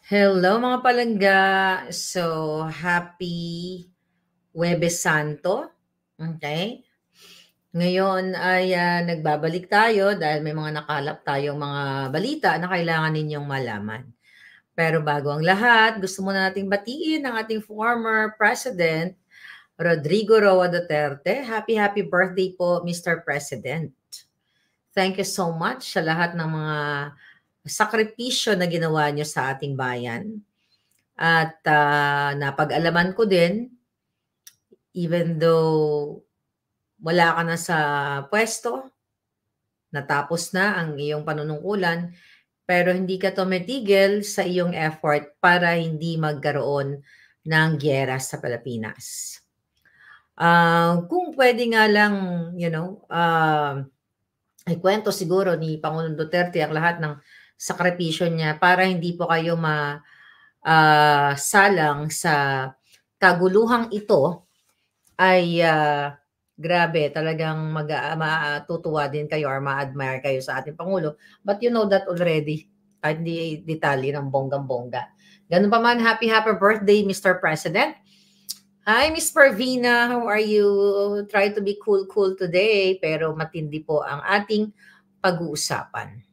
Hello mga palangga. So, happy Huwebes Santo. Okay? Ngayon ay nagbabalik tayo dahil may mga nakalap tayong mga balita na kailangan ninyong malaman. Pero bago ang lahat, gusto muna nating batiin ang ating former President, Rodrigo Roa Duterte. Happy birthday po, Mr. President. Thank you so much sa lahat ng mga sakripisyo na ginawa niyo sa ating bayan. At napag-alaman ko din, even though wala ka na sa pwesto, natapos na ang iyong panunungkulan, pero hindi ka tumitigil sa iyong effort para hindi magkaroon ng giyera sa Pilipinas. Kung pwede nga lang, ikwento siguro ni Pangulong Duterte ang lahat ng sakripisyo niya para hindi po kayo salang sa kaguluhang ito ay grabe, talagang matutuwa din kayo or ma-admire kayo sa ating Pangulo. But you know that already, kahit hindi detalye ng bonggang-bongga. Ganun pa man, happy birthday, Mr. President. Hi, Miss Parvina. How are you? Try to be cool today, pero matindi po ang ating pag-uusapan.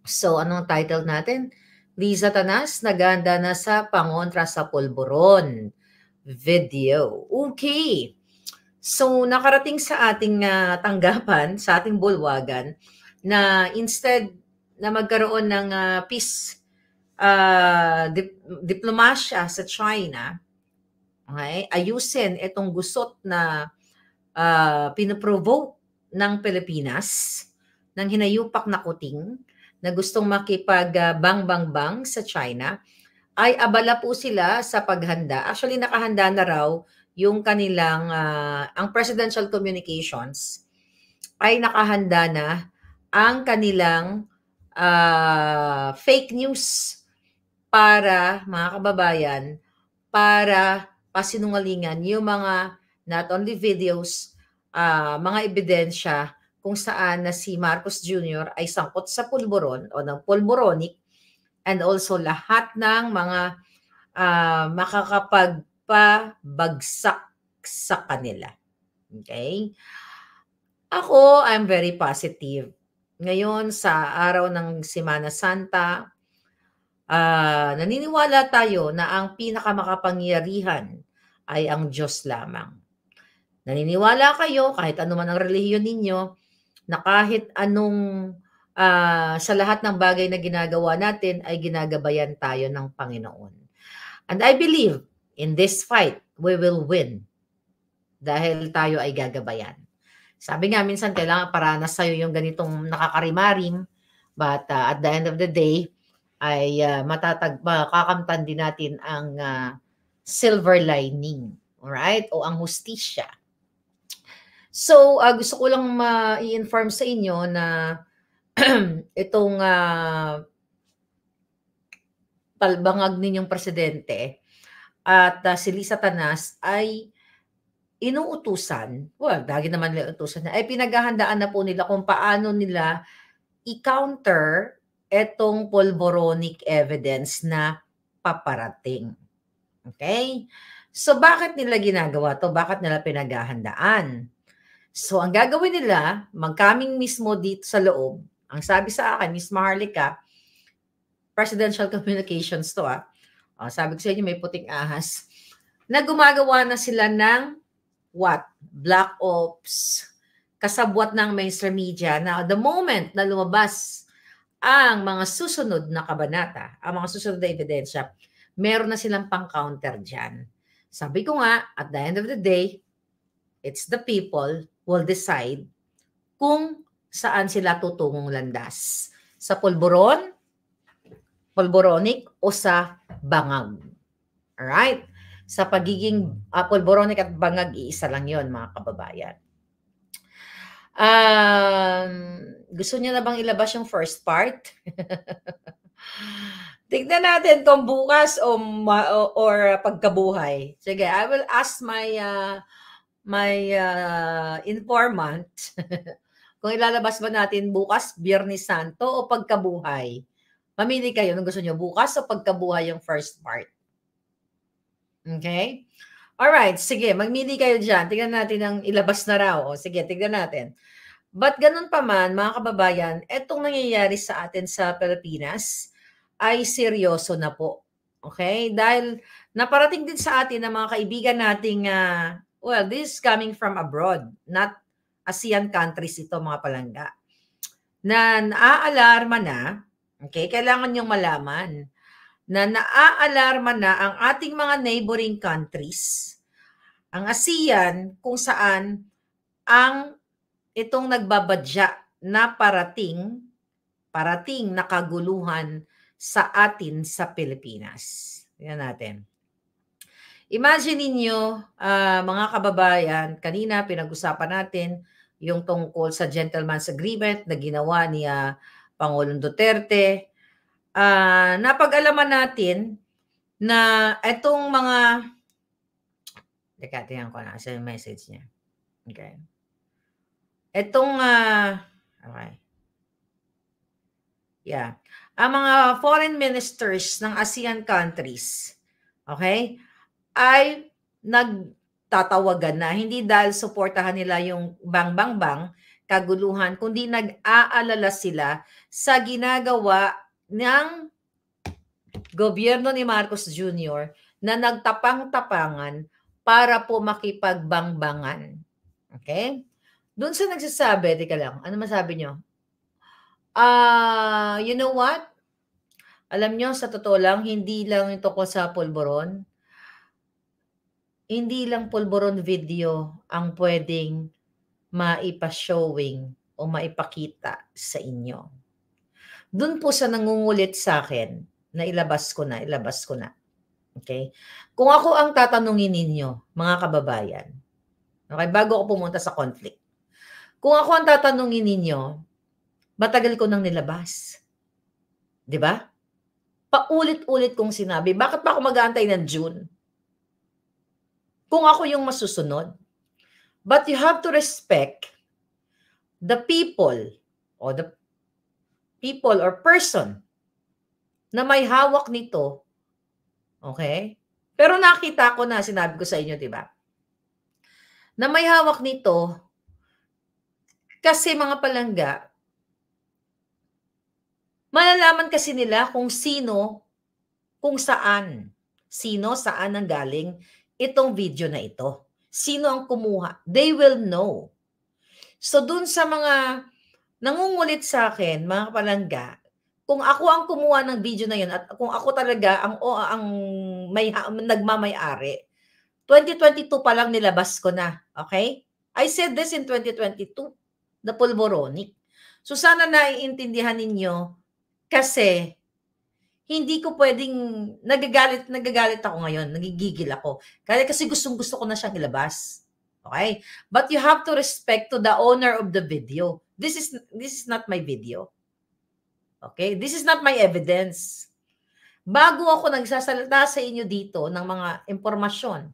So, anong title natin? Liza Tanas, naganda na sa pangontra sa pulburon. Video. Okay. So, nakarating sa ating tanggapan, sa ating bulwagan, na instead na magkaroon ng peace diplomasya sa China, okay, ayusin itong gusot na pinoprovoke ng Pilipinas, ng hinayupak na kuting, na gustong makipag-bang-bang-bang sa China, ay abala po sila sa paghanda. Actually, nakahanda na raw yung kanilang, ang Presidential Communications ay nakahanda na ang kanilang fake news para, mga kababayan, para pasinungalingan yung mga not only videos, mga ebidensya kung saan na si Marcos Jr. ay sangkot sa pulburon o ng pulburonic, and also lahat ng mga makakapagpabagsak sa kanila. Okay? Ako, I'm very positive. Ngayon, sa araw ng Semana Santa, naniniwala tayo na ang pinakamakapangyarihan ay ang Diyos lamang. Naniniwala kayo, kahit ano man ang relihiyon ninyo, na kahit anong sa lahat ng bagay na ginagawa natin ay ginagabayan tayo ng Panginoon. And I believe in this fight, we will win dahil tayo ay gagabayan. Sabi nga, minsan kailangan paranas sa'yo yung ganitong nakakarimarim, but at the end of the day, ay makakamtan din natin ang silver lining, alright? O ang hustisya. So, gusto ko lang i-inform sa inyo na itong palbangag ninyong presidente at si Liza Tanas ay inuutusan, lagi naman nila utusan na, ay pinaghahandaan na po nila kung paano nila i-counter etong pulboronic evidence na paparating. Okay? So, bakit nila ginagawa to? Bakit nila pinaghahandaan? So, ang gagawin nila, magkaming mismo dito sa loob, ang sabi sa akin, Miss Maharlika, Presidential Communications to sabi ko sa inyo, may puting ahas, na gumagawa na sila ng what? Black Ops, kasabwat ng mainstream media na the moment na lumabas ang mga susunod na kabanata, ang mga susunod na ebidensya, meron na silang pang-counter dyan. Sabi ko nga, at the end of the day, it's the people will decide kung saan sila tutungong landas. Sa pulboronic o sa bangag. Alright? Sa pagiging pulboronic at bangag, iisa lang yon, mga kababayan. Gusto niyo na bang ilabas yung first part? Tignan natin kung bukas or pagkabuhay. Sige, I will ask my informant kung ilalabas ba natin bukas, Biyernes Santo o pagkabuhay. Mamili kayo ng gusto nyo bukas o pagkabuhay yung first part. Okay? Alright, sige, magmili kayo dyan. Tignan natin ang ilabas na raw. O, sige, tignan natin. But ganun pa man, mga kababayan, etong nangyayari sa atin sa Pilipinas ay seryoso na po. Okay? Dahil naparating din sa atin ng mga kaibigan nating, well, this is coming from abroad, not ASEAN countries ito, mga palangga, na naaalarma na, okay, kailangan niyong malaman, na naaalarma na ang ating mga neighboring countries, ang ASEAN, kung saan ang itong nagbabadya na parating na kaguluhan sa atin sa Pilipinas. Tingnan natin. Imagine ninyo, mga kababayan, kanina pinag-usapan natin yung tungkol sa gentleman's agreement na ginawa ni Pangulong Duterte. Napag-alaman natin na itong mga, teka, tingnan ko na sa message niya. Okay. Itong, okay. Yeah. Ang mga foreign ministers ng ASEAN countries, okay, ay nagtatawagan na, hindi dahil suportahan nila yung bang kaguluhan, kundi nag-aalala sila sa ginagawa ng gobyerno ni Marcos Jr. na nagtapang-tapangan para po makipagbangbangan. Okay? Doon sa nagsasabi, teka lang, ano masabi nyo? You know what? Alam nyo, sa totoo lang, hindi lang ito ko sa pulburon. Hindi lang pulburon video ang pwedeng maipashowing o maipakita sa inyo. Doon po sa nangungulit sa akin, na ilabas ko na. Okay? Kung ako ang tatanungin ninyo, mga kababayan, okay, bago ako pumunta sa conflict, kung ako ang tatanungin ninyo, matagal ko nang nilabas. Di ba? Paulit-ulit kong sinabi, bakit pa ako mag-aantay ng June? Kung ako yung masusunod. But you have to respect the people or person na may hawak nito. Okay? Pero nakita ko na, sinabi ko sa inyo, di ba? Na may hawak nito kasi mga palangga, malalaman kasi nila kung sino, kung saan ang galing itong video na ito. Sino ang kumuha? They will know. So dun sa mga nangungulit sa akin, mga palangga, kung ako ang kumuha ng video na yun at kung ako talaga ang nagmamay-ari, 2022 pa lang nilabas ko na. Okay? I said this in 2022. The pulboronic. So sana naiintindihan ninyo kasi hindi ko pwedeng nagagalit ako ngayon, nagigigil ako. Kasi gustong-gusto ko na siyang ilabas. Okay? But you have to respect to the owner of the video. This is not my video. Okay? This is not my evidence. Bago ako nagsasalita sa inyo dito ng mga impormasyon,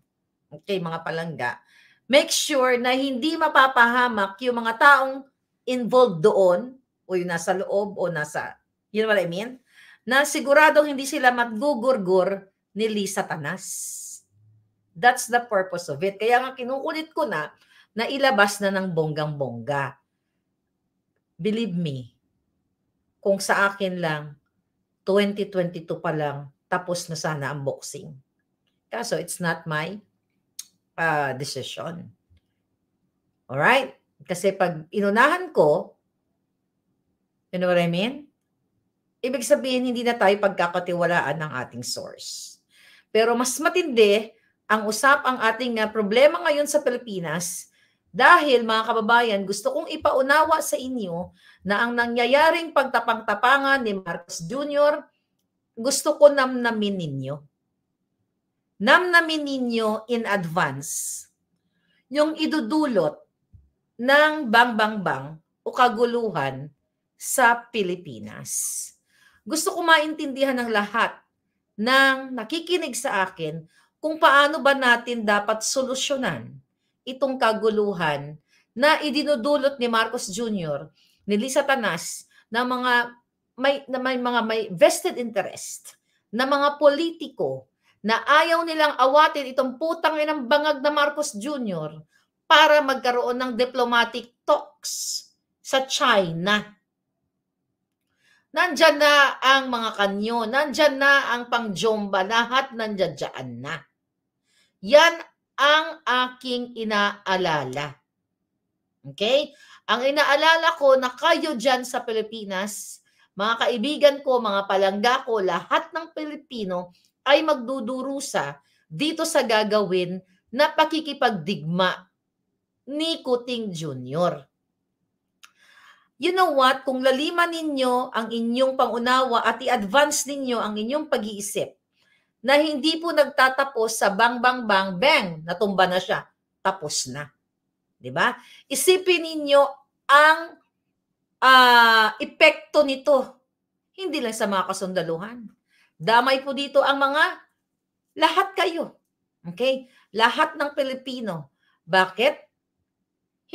okay, mga palangga, make sure na hindi mapapahamak yung mga taong involved doon o yung nasa loob o nasa, you know what I mean? Na siguradong hindi sila magugurgur ni Lisa Tanas. That's the purpose of it. Kaya nga kinukulit ko na ilabas na ng bonggang-bongga. Believe me, kung sa akin lang, 2022 pa lang, tapos na sana ang boxing. Kaso it's not my decision. Alright? Kasi pag inunahan ko, you know what I mean? Ibig sabihin, hindi na tayo pagkakatiwalaan ng ating source. Pero mas matindi ang ating problema ngayon sa Pilipinas dahil, mga kababayan, gusto kong ipaunawa sa inyo na ang nangyayaring pagtapang-tapangan ni Marcos Jr., gusto ko namnamin ninyo. Namnamin ninyo in advance yung idudulot ng bang o kaguluhan sa Pilipinas. Gusto ko maintindihan ng lahat ng nakikinig sa akin kung paano ba natin dapat solusyonan itong kaguluhan na idinudulot ni Marcos Jr., ni Lisa Tanas, ng mga may vested interest na mga politiko na ayaw nilang awatin itong putang inang bangag na Marcos Jr. para magkaroon ng diplomatic talks sa China. Nandyan na ang mga kanyo, nandyan na ang pangjomba, lahat nandyan na. Yan ang aking inaalala. Okay? Ang inaalala ko na kayo dyan sa Pilipinas, mga kaibigan ko, mga palangga ko, lahat ng Pilipino ay magdudurusa dito sa gagawin na pakikipagdigma ni Kuting Jr. You know what? Kung laliman ninyo ang inyong pangunawa at i-advance ninyo ang inyong pag-iisip na hindi po nagtatapos sa bang, bang, bang, bang, natumba na siya, tapos na. Diba? Isipin ninyo ang epekto nito. Hindi lang sa mga kasundaluhan. Damay po dito ang mga lahat kayo. Okay? Lahat ng Pilipino. Bakit?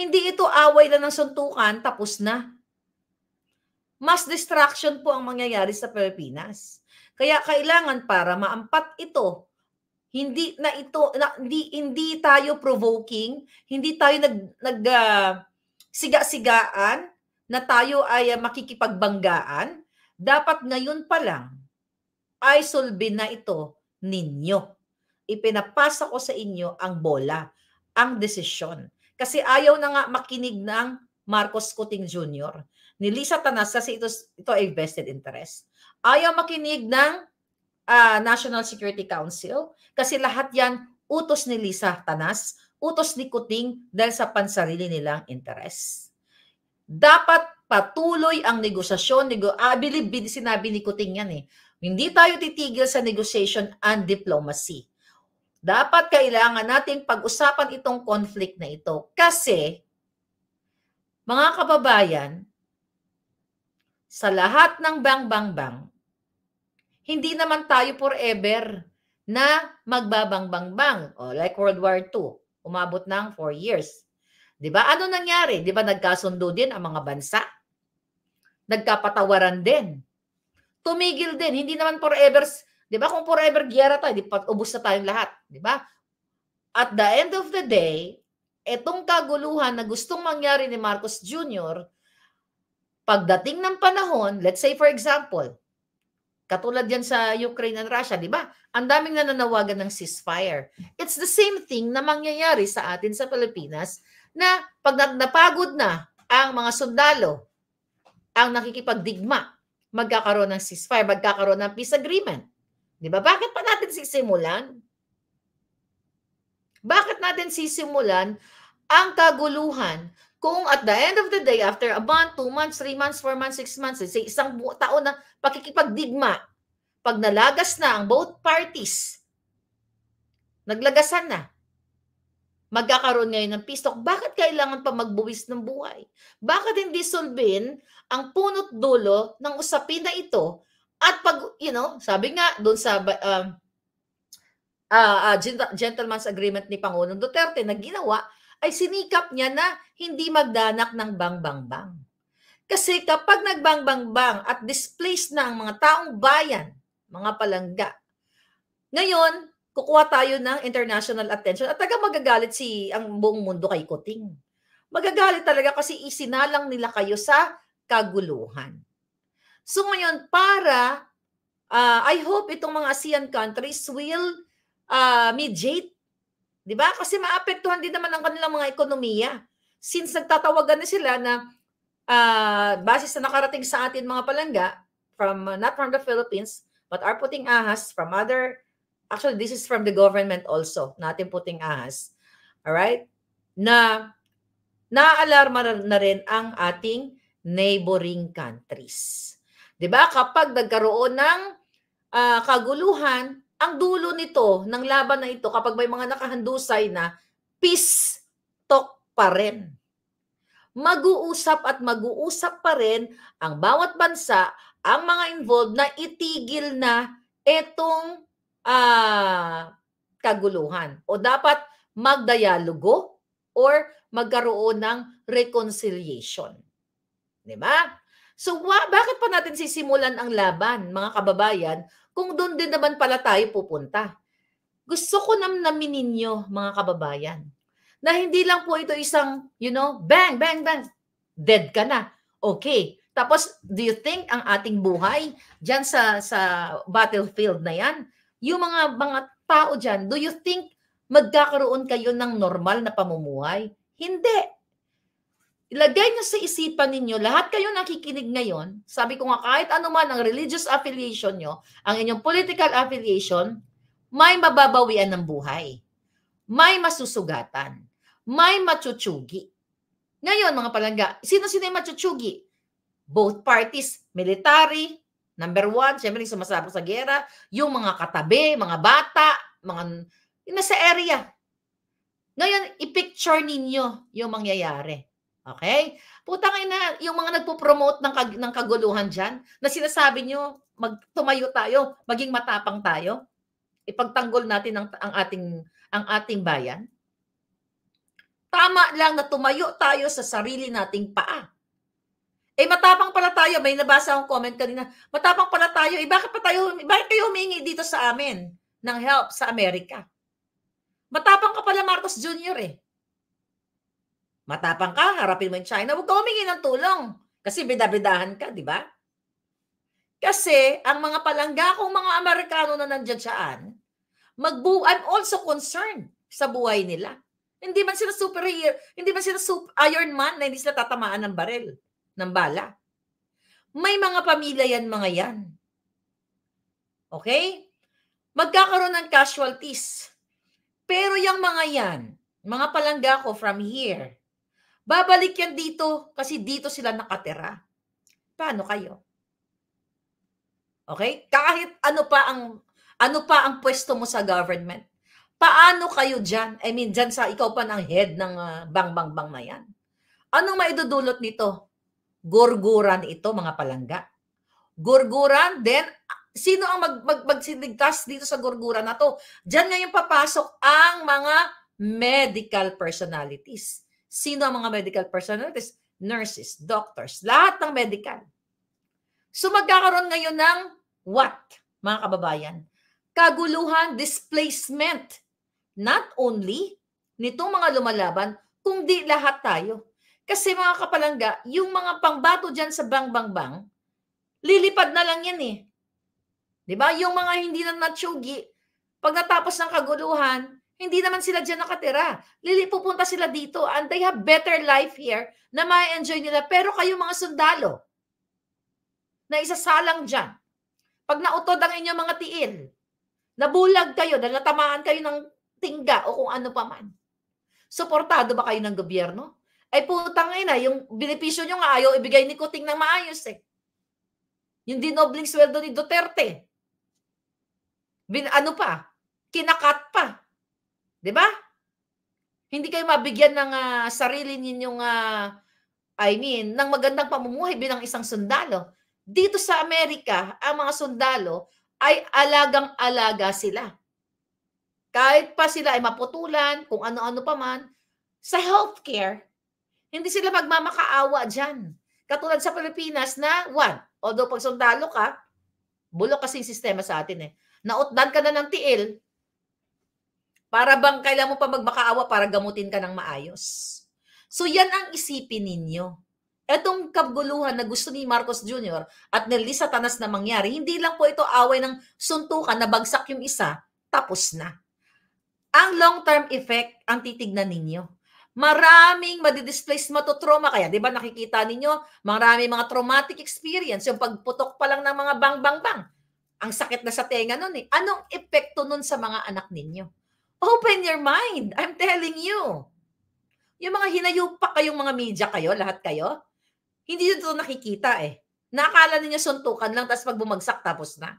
Hindi ito away lang ng suntukan, tapos na. Mas distraction po ang mangyayari sa Pilipinas. Kaya kailangan para maampat ito, hindi tayo provoking, hindi tayo siga-sigaan na tayo ay makikipagbanggaan. Dapat ngayon pa lang ay sulbin na ito ninyo. Ipinapasa ko sa inyo ang bola, ang desisyon. Kasi ayaw na nga makinig ng Marcos Kuting Jr. ni Lisa Tanas kasi ito ay vested interest. Ayaw makinig ng National Security Council kasi lahat yan utos ni Lisa Tanas, utos ni Kuting dahil sa pansarili nilang interest. Dapat patuloy ang negosasyon. Sinabi ni Kuting yan eh. Hindi tayo titigil sa negotiation and diplomacy. Dapat kailangan nating pag-usapan itong conflict na ito. Kasi, mga kababayan, sa lahat ng bang-bang-bang, hindi naman tayo forever na magbabang-bang-bang. Like World War II, umabot ng 4 years. Diba? Ano nangyari? Diba nagkasundo din ang mga bansa? Nagkapatawaran din. Tumigil din. Hindi naman forever, diba? Kung forever giyera tayo, ubus na tayong lahat. Diba? At the end of the day, etong kaguluhan na gustong mangyari ni Marcos Jr., pagdating ng panahon, let's say for example, katulad yan sa Ukraine and Russia, di ba? Ang daming nananawagan ng ceasefire. It's the same thing na mangyayari sa atin sa Pilipinas na pag napagod na ang mga sundalo, ang nakikipagdigma, magkakaroon ng ceasefire, magkakaroon ng peace agreement. Di ba? Bakit pa natin sisimulan? Bakit natin sisimulan ang kaguluhan kung at the end of the day, after a month, 2 months, 3 months, 4 months, 6 months, say isang taon na pakikipagdigma, pag nalagas na ang both parties, naglagasan na, magkakaroon ngayon ng peace talk, bakit kailangan pa magbuwis ng buhay? Bakit hindi solbin ang punot dulo ng usapin na ito at pag, sabi nga doon sa gentleman's agreement ni Pangulong Duterte na ginawa, ay sinikap niya na hindi magdanak ng bang-bang-bang. Kasi kapag nagbang-bang-bang at displaced na ang mga taong bayan, mga palangga, ngayon, kukuha tayo ng international attention at magagalit ang buong mundo kay Kuting. Magagalit talaga kasi isinalang nila kayo sa kaguluhan. So ngayon, I hope itong mga ASEAN countries will mediate. Diba? Kasi maapektuhan din naman ang kanilang mga ekonomiya. Since nagtatawagan na sila na base sa nakarating sa atin mga palangga, not from the Philippines, but are putting ahas from other, actually this is from the government also, natin puting ahas. Alright? Na naaalarma na rin ang ating neighboring countries. Diba? Kapag nagkaroon ng kaguluhan, ang dulo nito, ng laban na ito, kapag may mga nakahandusay na, peace talk pa rin. Mag-uusap at mag-uusap pa rin ang bawat bansa, ang mga involved na itigil na itong kaguluhan. O dapat magdialogo or magkaroon ng reconciliation. Diba? So, bakit pa natin sisimulan ang laban, mga kababayan, kung doon din naman pala tayo pupunta? Gusto ko namnamin ninyo, mga kababayan, na hindi lang po ito isang, bang, bang, bang, dead ka na. Okay. Tapos, do you think ang ating buhay dyan sa battlefield na yan, yung mga tao dyan, do you think magkakaroon kayo ng normal na pamumuhay? Hindi. Ilagay niyo sa isipan ninyo, lahat kayo nakikinig ngayon, sabi ko nga, kahit ano man ang religious affiliation nyo, ang inyong political affiliation, may mababawian ng buhay. May masusugatan. May matsuchugi. Ngayon, mga palangga, sino-sino yung matsuchugi? Both parties, military, number one, siyempre yung sumasabog sa gera, yung mga katabi, mga bata, yung nasa area. Ngayon, i-picture ninyo yung mangyayari. Okay? Putang ina, yung mga nagpo-promote ng kaguluhan dyan, na sinasabi nyo, tumayo tayo, maging matapang tayo, ipagtanggol natin ang ating bayan. Tama lang na tumayo tayo sa sarili nating paa. Matapang pala tayo, may nabasa akong comment kanina, matapang pala tayo, bakit kayo humingi dito sa amin ng help sa Amerika? Matapang ka pala, Marcos Jr. Matapang ka, harapin mo yung China, huwag ka humingi ng tulong. Kasi bida-bidahan ka, di ba? Kasi ang mga palangga kong mga Amerikano na nandiyan siyaan, I'm also concerned sa buhay nila. Hindi man sila superhero, hindi man sila Iron Man na hindi sila tatamaan ng baril, ng bala. May mga pamilya yan, mga yan. Okay? Magkakaroon ng casualties. Pero yung mga yan, mga palangga ko from here, babalik yan dito kasi dito sila nakatira. Paano kayo? Okay? Kahit ano pa ang pwesto mo sa government, paano kayo dyan? I mean, dyan sa ikaw pa ng head ng bang-bang-bang na yan. Anong maidudulot nito? Gurguran ito, mga palangga. Gurguran, then sino ang magsiligtas dito sa gurguran na to? Diyan ngayon papasok ang mga medical personalities. Sino ang mga medical personalities? Nurses, doctors, lahat ng medical. So magkakaroon ngayon ng what, mga kababayan? Kaguluhan, displacement. Not only nitong mga lumalaban, kundi lahat tayo. Kasi mga kapalangga, yung mga pangbato dyan sa bang-bang-bang, lilipad na lang yan eh. Diba? Yung mga hindi na natsugi, pag natapos ng kaguluhan, hindi naman sila dyan nakatira. Pupunta sila dito and they have better life here na ma-enjoy nila. Pero kayo mga sundalo, na isasalang dyan, pag nautod ang inyong mga tiil, nabulag kayo, natamaan kayo ng tingga o kung ano pa man, suportado ba kayo ng gobyerno? Ay putang ina, yung benepisyo nyo nga ayaw ibigay ni Kuting ng maayos eh. Yung dinobling sweldo ni Duterte. Kinakat pa. 'Di ba? Hindi kayo mabigyan ng sarili ninyong ng magandang pamumuhay bilang isang sundalo. Dito sa Amerika, ang mga sundalo ay alagang-alaga sila. Kahit pa sila ay maputulan, kung ano-ano pa man, sa healthcare, hindi sila magmamakaawa dyan. Katulad sa Pilipinas na, although pag sundalo ka, bulok kasi yung sistema sa atin eh. Nautdan ka na ng tiil, para bang kailangan mo pa magmakaawa para gamutin ka ng maayos. So yan ang isipin ninyo. Etong kaguluhan na gusto ni Marcos Jr. at ni Liz Satanas na mangyari, hindi lang po ito away ng suntukan na bagsak yung isa, tapos na. Ang long-term effect ang titignan ninyo. Maraming madidisplace, matotrauma kaya. Di ba nakikita ninyo, maraming mga traumatic experience. Yung pagputok pa lang ng mga bang-bang-bang. Ang sakit na sa tenga nun eh. Anong epekto nun sa mga anak ninyo? Open your mind. I'm telling you. Yung mga hinayupak kayong mga media kayo, lahat kayo, hindi nyo ito nakikita eh. Nakakala ninyo suntukan lang, tapos pag bumagsak, tapos na.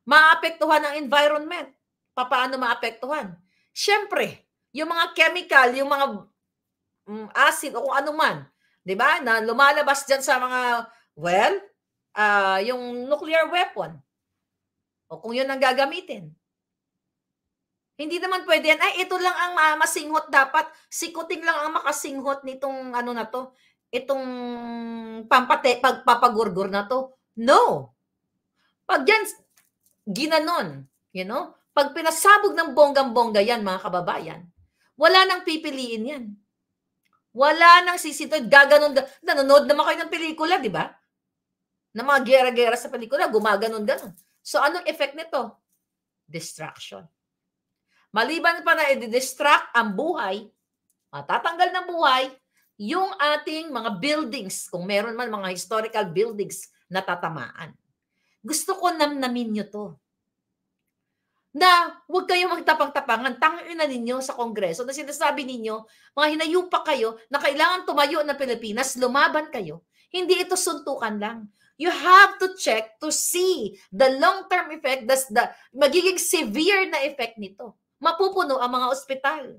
Maapektuhan ang environment. Paano maapektuhan? Siyempre, yung mga chemical, yung mga acid o kung ano man, 'di ba? Na lumalabas diyan sa mga yung nuclear weapon. O kung 'yun ang gagamitin. Hindi naman pwede yan. Ay, ito lang ang masinghot dapat. Si Kuting lang ang makasinghot nitong ano na to. itong pagpapagurgur na to? No. Pag yan, ginanon, pag pinasabog ng bonggang-bongga yan, mga kababayan, wala nang pipiliin yan. Wala nang sisitod, gaganon. Nanonood naman kayo ng pelikula, di ba? Na mga gera-gera sa pelikula, gumaganon-ganon. So, anong effect nito? Distraction. Maliban pa na i-distract ang buhay, matatanggal ng buhay, yung ating mga buildings, kung meron man mga historical buildings na tatamaan. Gusto ko namnamin nyo to. Na huwag kayong magtapang-tapangan, tangin na ninyo sa Kongreso na sinasabi ninyo, mga hinayupak kayo na kailangan tumayo ng Pilipinas, lumaban kayo. Hindi ito suntukan lang. You have to check to see the long-term effect, the magiging severe na effect nito. Mapupuno ang mga ospital.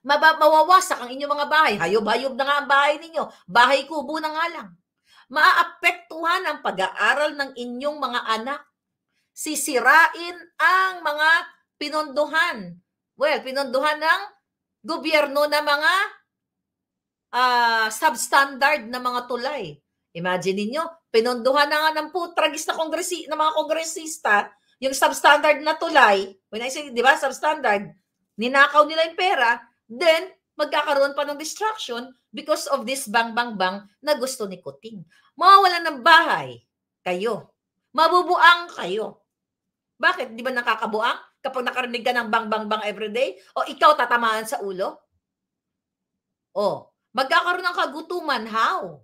Mawawasak ang inyong mga bahay. Hayob-hayob na nga ang bahay ninyo. Bahay kubo na nga lang. Maaapektuhan ang pag-aaral ng inyong mga anak. Sisirain ang mga pinondohan. Well, pinondohan ng gobyerno na mga substandard na mga tulay. Imagine niyo, pinondohan na nga ng putragis na mga kongresista, yung substandard na tulay, when I say, di ba, substandard, ninakaw nila yung pera, then magkakaroon pa ng distraction because of this bang-bang-bang na gusto ni Kuting. Mawawalan ng bahay kayo. Mabubuang kayo. Bakit? Di ba nakakabuang? Kapag nakarinig ka ng bang-bang-bang everyday? O ikaw tatamaan sa ulo? O, magkakaroon ng kagutuman. How?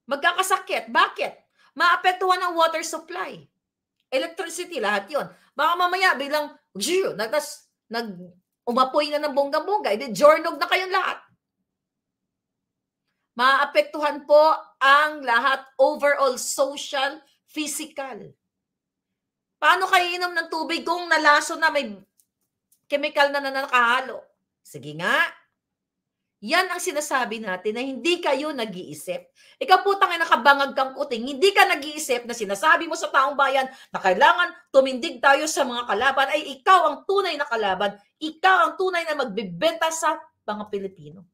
Magkakasakit. Bakit? Maapektuhan ng water supply. Electricity, lahat yon. Baka mamaya bilang, umapoy na ng bonggang-bongga, edi jornog na kayong lahat. Maapektuhan po ang lahat, overall social, physical. Paano kayo inom ng tubig kung nalaso na may chemical na nakahalo? Sige nga. Yan ang sinasabi natin na hindi kayo nag-iisip. Ikaw putang ay nakabangag kang Kuting, hindi ka nag-iisip na sinasabi mo sa taong bayan na kailangan tumindig tayo sa mga kalaban, ay ikaw ang tunay na kalaban, ikaw ang tunay na magbibenta sa mga Pilipino.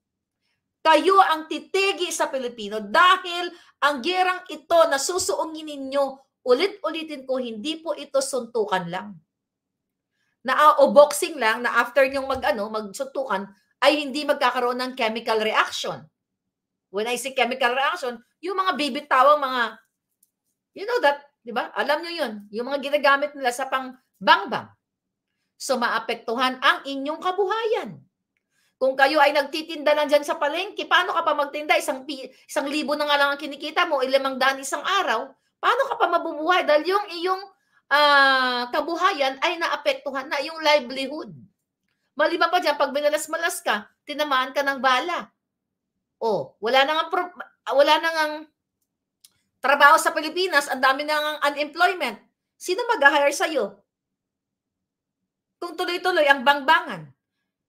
Kayo ang titigi sa Pilipino dahil ang gerang ito na susuungin ninyo, ulit-ulitin ko, hindi po ito suntukan lang. O boxing lang na after nyong magsuntukan, ay hindi magkakaroon ng chemical reaction. When I say chemical reaction, yung mga bibitawang mga, you know that, di ba? Alam nyo yun, yung mga ginagamit nila sa pang-bang-bang. So, maapektuhan ang inyong kabuhayan. Kung kayo ay nagtitinda lang dyan sa palengke, paano ka pa magtinda? 1,000 na nga lang ang kinikita mo, 500 isang araw, paano ka pa mabubuhay? Dahil yung iyong kabuhayan ay naapektuhan na, yung livelihood. Maliban pa dyan, pag binalas-malas ka, tinamaan ka ng bala. O, wala nang trabaho sa Pilipinas, ang dami nang unemployment. Sino mag-hire sa'yo? Kung tuloy-tuloy ang bangbangan.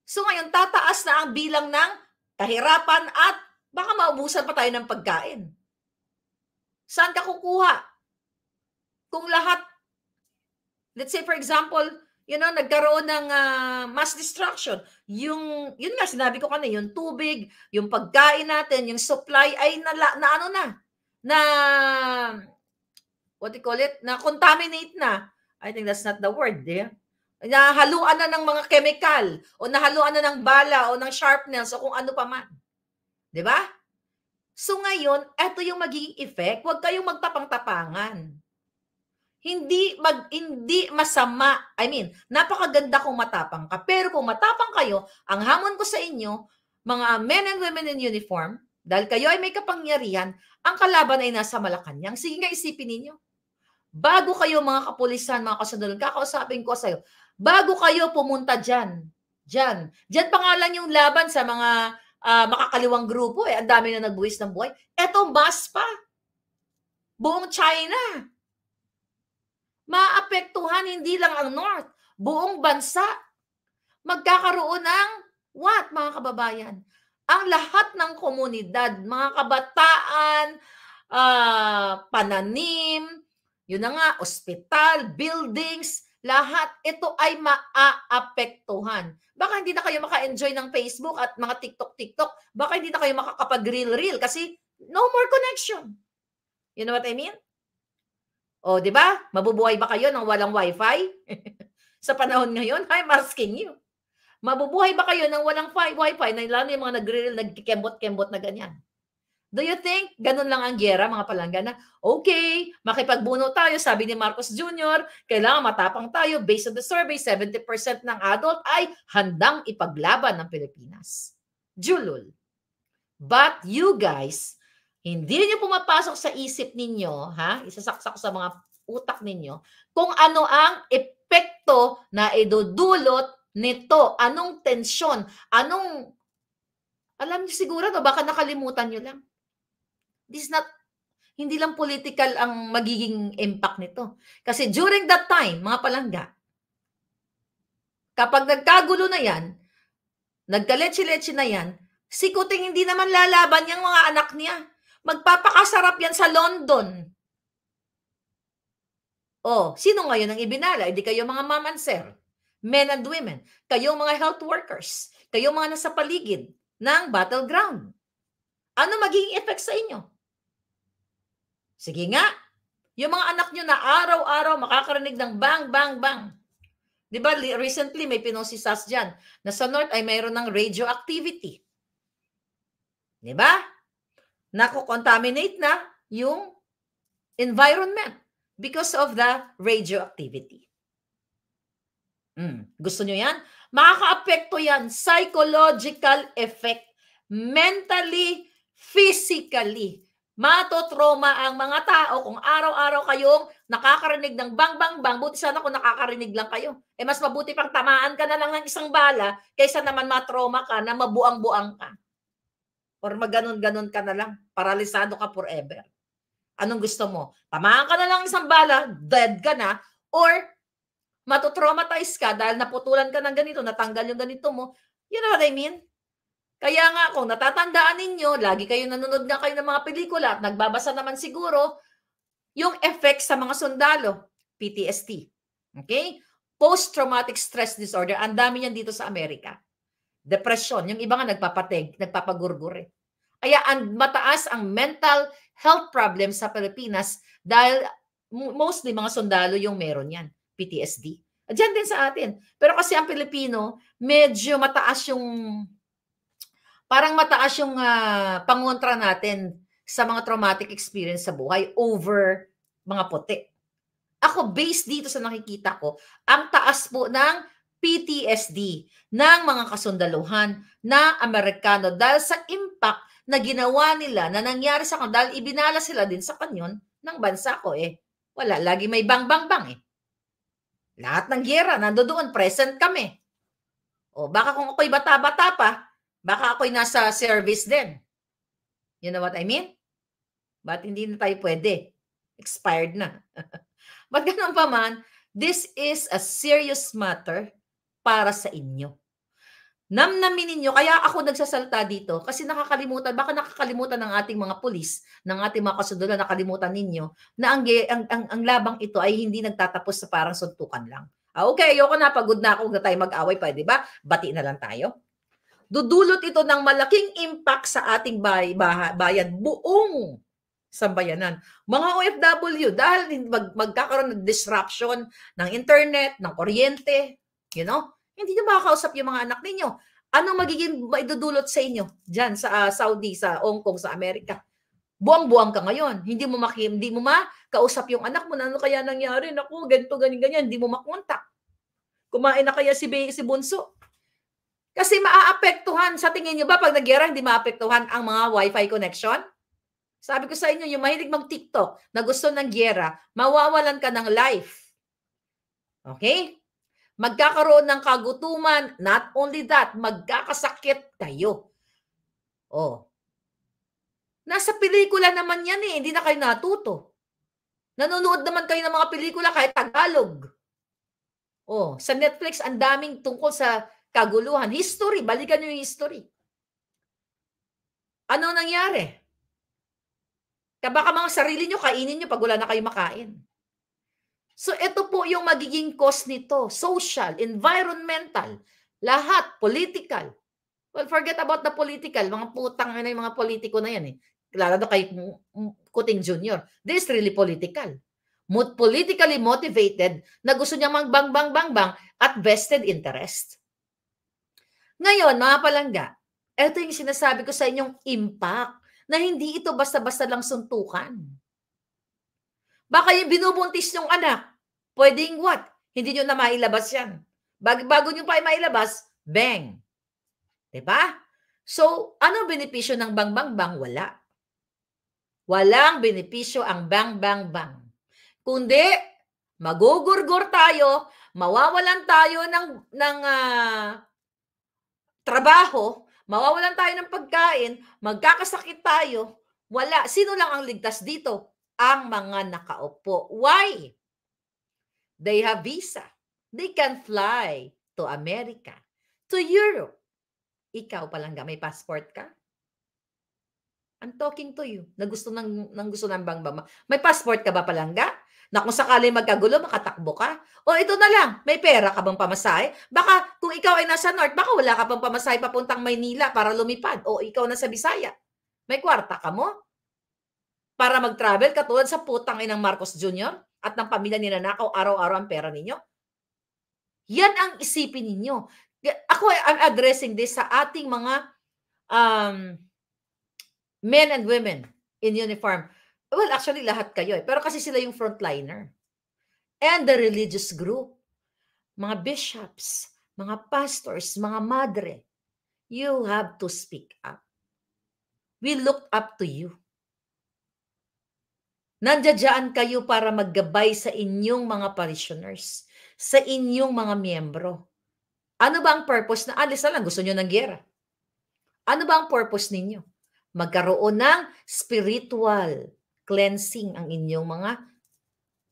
So ngayon, tataas na ang bilang ng kahirapan at baka maubusan pa tayo ng pagkain. Saan ka kukuha? Kung lahat, let's say for example, nagkaroon ng mass destruction. Yun nga, sinabi ko kanina, yung tubig, yung pagkain natin, yung supply ay what do you call it? Na contaminate na. I think that's not the word, nahaluan na ng mga chemical, o nahaluan na ng bala, o ng sharpness, o kung ano pa man. Di ba? So ngayon, eto yung magiging effect. Huwag kayong magtapang-tapangan. Hindi masama. I mean, napakaganda kung matapang ka. Pero kung matapang kayo, ang hamon ko sa inyo, mga men and women in uniform, dahil kayo ay may kapangyarihan, ang kalaban ay nasa Malacanang. Sige nga, isipin ninyo. Bago kayo mga kapulisan, mga kasundalan, kakausapin ko sa'yo, bago kayo pumunta dyan pa nga lang yung laban sa mga makakaliwang grupo, ang dami na nagbuwis ng buhay. Eto, mas pa. Buong China. Maapektuhan hindi lang ang North, buong bansa. Magkakaroon ng what, mga kababayan? Ang lahat ng komunidad, mga kabataan, pananim, yun na nga, ospital, buildings, Lahat ito ay maaapektuhan. Baka hindi na kayo maka-enjoy ng Facebook at mga TikTok. Baka hindi na kayo makakapag-reel kasi no more connection. You know what I mean? O, di ba? Mabubuhay ba kayo ng walang wifi? Sa panahon ngayon, I'm asking you. Mabubuhay ba kayo ng walang wifi na lalo yung mga nagre-reel, nagkikembot-kembot na ganyan? Do you think ganun lang ang giyera, mga palangga, na okay, makipagbuno tayo, sabi ni Marcos Jr., kailangan matapang tayo. Based on the survey, 70% ng adult ay handang ipaglaban ng Pilipinas. Julul. But you guys, hindi niyo pumapasok sa isip ninyo, ha? Isasaksak sa mga utak ninyo, kung ano ang epekto na idudulot nito. Anong tensyon? Alam niyo siguro, baka nakalimutan niyo lang. This is not, hindi lang political ang magiging impact nito. Kasi during that time, mga palangga, kapag nagkagulo na yan, nagkaletse-letse na yan, si Kuting hindi naman lalaban yung mga anak niya. Magpapakasarap yan sa London. Oh, sino ngayon ang ibinala? Hindi kayo mga mom and sir, men and women, kayong mga health workers, kayong mga nasa paligid ng battleground. Ano magiging effect sa inyo? Sige nga, yung mga anak nyo na araw-araw makakarinig ng bang, bang, bang. Di ba, recently may pinost si SAS dyan, na sa North ay mayroon ng radioactivity. Di ba? Nako-contaminate na yung environment because of the radioactivity. Gusto nyo yan? Makaka-apekto yan. Psychological effect. Mentally, physically. Matotrauma ang mga tao kung araw-araw kayong nakakarinig ng bang, bang, bang. Buti sana kung nakakarinig lang kayo. Mas mabuti pang tamaan ka na lang ng isang bala kaysa naman matrauma ka na mabuang-buang ka. Or maganon-ganon ka na lang. Paralisado ka forever. Anong gusto mo? Tamaan ka na lang isang bala, dead ka na, or matotraumatize ka dahil naputulan ka ng ganito, natanggal yung ganito mo. You know what I mean? Kaya nga, kung natatandaan ninyo, lagi kayo nanonood nga kayo ng mga pelikula at nagbabasa naman siguro yung effect sa mga sundalo, PTSD. Okay? Post-traumatic stress disorder. Ang dami niyan dito sa Amerika. Depression. Yung iba nga nagpapagurgure. Kaya mataas ang mental health problems sa Pilipinas dahil mostly mga sundalo yung meron yan. PTSD. Diyan din sa atin. Pero kasi ang Pilipino, medyo mataas yung pangontra natin sa mga traumatic experience sa buhay over mga puti. Ako, based dito sa nakikita ko, ang taas po ng PTSD ng mga kasundaluhan na Amerikano dahil sa impact na ginawa nila na nangyari sa kanila dahil ibinala sila din sa kanyon ng bansa ko Wala, lagi may bang, bang, bang Lahat ng giyera, nandoon, present kami. O baka kung ako'y bata-bata pa, baka ako'y nasa service din. You know what I mean? But hindi na tayo pwede. Expired na. But ganun pa man, this is a serious matter para sa inyo. Namnamin ninyo, kaya ako nagsasalta dito kasi baka nakakalimutan ng ating mga pulis, ng ating mga kasundulan, nakalimutan ninyo na ang labang ito ay hindi nagtatapos sa parang suntukan lang. Okay, ayoko na, pagod na ako, huwag na tayo mag-away pa, di ba? Bati na lang tayo. Dudulot ito ng malaking impact sa ating bayan, buong sambayanan. Mga OFW, dahil magkakaroon ng disruption ng internet, ng kuryente, hindi nyo makakausap yung mga anak ninyo. Anong magiging maidudulot sa inyo dyan sa Saudi, sa Hong Kong, sa Amerika? Buwang-buwang ka ngayon. Hindi mo makausap yung anak mo na ano kaya nangyari. Naku, ganito, ganyan. Hindi mo makontak. Kumain na kaya si Bunso? Kasi maaapektuhan. Sa tingin nyo ba pag nagyera, hindi maapektuhan ang mga wifi connection? Sabi ko sa inyo, yung mahilig mag-TikTok na gusto ng giyera, mawawalan ka ng life. Okay? Magkakaroon ng kagutuman. Not only that, magkakasakit kayo. Nasa pelikula naman yan hindi na kayo natuto. Nanonood naman kayo ng mga pelikula kahit Tagalog. Sa Netflix, ang daming tungkol sa kaguluhan. History, balikan nyo yung history. Ano nangyari? Baka mga sarili nyo, kainin nyo pag wala na kayo makain. So ito po yung magiging cost nito, social, environmental, lahat, political. Well, forget about the political, mga putang ina yung mga politiko na yan, eh. Lalo na kay Kuting Jr. This is really political. Politically motivated na gusto niya magbang-bang-bang-bang at vested interest. Ngayon, mga palangga, ito yung sinasabi ko sa inyong impact na hindi ito basta-basta lang suntukan. Baka yung binubuntis yung anak, pwedeng what? Hindi nyo na mailabas yan. Bago nyo pa mailabas, bang. Diba? So, ano benepisyo ng bang-bang-bang? Wala. Walang benepisyo ang bang-bang-bang. Kundi, magugurgur tayo, mawawalan tayo ng trabaho, mawawalan tayo ng pagkain, magkakasakit tayo, wala. Sino lang ang ligtas dito? Ang mga nakaupo. Why? They have visa. They can fly to America, to Europe. Ikaw palangga, may passport ka? I'm talking to you. Na gusto ng bang-bang. May passport ka ba palangga? Na kung sakali magkagulo, makatakbo ka? O ito na lang, may pera ka bang pamasahe? Baka kung ikaw ay nasa North, baka wala ka pang pamasahe papuntang Maynila para lumipad. O ikaw na sa Bisaya. May kwarta ka mo? Para mag-travel katulad sa putang inang Marcos Jr. at ng pamilya ninanakaw araw-araw ang pera ninyo? Yan ang isipin ninyo. Ako, I'm addressing this sa ating mga men and women in uniform. Well, actually, lahat kayo eh. Pero kasi sila yung frontliner. And the religious group, mga bishops, mga pastors, mga madre, you have to speak up. We look up to you. Nandiyan kayo para maggabay sa inyong mga parishioners, sa inyong mga miyembro. Ano ba ang purpose na alis na lang? Gusto nyo ng giyera? Ano ba ang purpose ninyo? Magkaroon ng spiritual cleansing ang inyong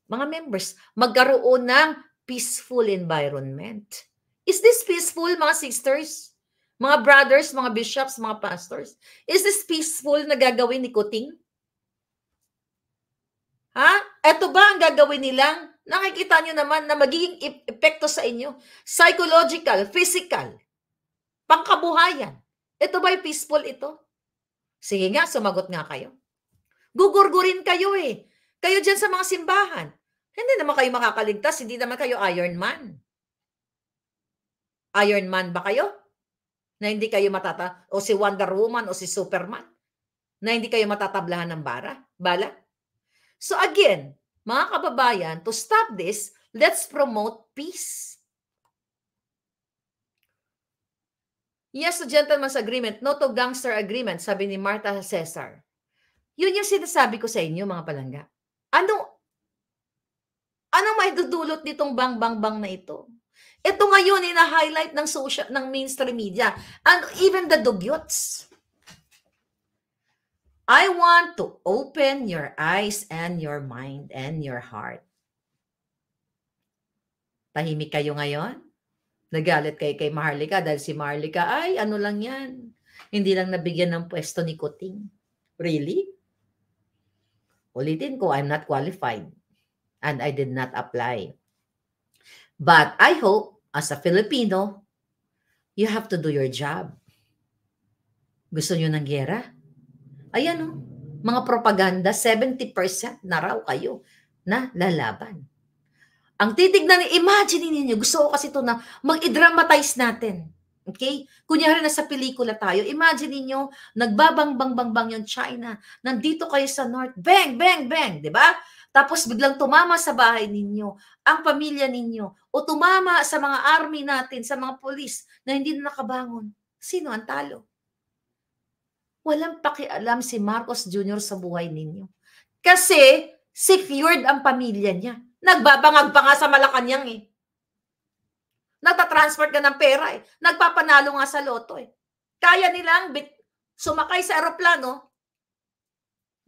mga members. Magkaroon ng peaceful environment. Is this peaceful, mga sisters? Mga brothers, mga bishops, mga pastors? Is this peaceful na gagawin ni Kuting? Ha? Ito ba ang gagawin nilang? Nakikita nyo naman na magiging epekto sa inyo. Psychological, physical, pangkabuhayan. Ito ba yung peaceful ito? Sige nga, sumagot nga kayo. Gugurgurin kayo eh. Kayo dyan sa mga simbahan. Hindi naman kayo makakaligtas. Hindi naman kayo Iron Man. Iron Man ba kayo? Na hindi kayo o si Wonder Woman o si Superman? Na hindi kayo matatablahan ng bala? So again, mga kababayan, to stop this, let's promote peace. Yes to gentleman's agreement, no to gangster agreement, sabi ni Martha Cesar. Yun yung sinasabi ko sa inyo, mga palangga. Anong maidudulot nitong bang-bang-bang na ito? Ito ngayon ina-highlight ng mainstream media and even the dugyots. I want to open your eyes and your mind and your heart. Tahimik kayo ngayon? Nagalit kayo kay Maharlika dahil si Maharlika, ay ano lang yan. Hindi lang nabigyan ng pwesto ni Kuting. Really? Ulitin ko, I'm not qualified. And I did not apply. But I hope, as a Filipino, you have to do your job. Gusto nyo ng giyera? Ayan o, mga propaganda, 70% na raw kayo na lalaban. Ang titignan, imagine ninyo, gusto ko kasi ito na mag-dramatize natin. Okay? Kunyari na sa pelikula tayo, imagine ninyo, nagbabang-bang-bang yung China, nandito kayo sa North, bang, bang, bang, di ba? Tapos biglang tumama sa bahay ninyo, ang pamilya ninyo, o tumama sa mga army natin, sa mga polis na hindi na nakabangon. Sino ang talo? Walang pakialam si Marcos Jr. sa buhay ninyo. Kasi secured ang pamilya niya. Nagbabangag pa nga sa Malacanang eh. Nagtatransfer ka ng pera eh. Nagpapanalo nga sa loto eh. Kaya nilang sumakay sa aeroplano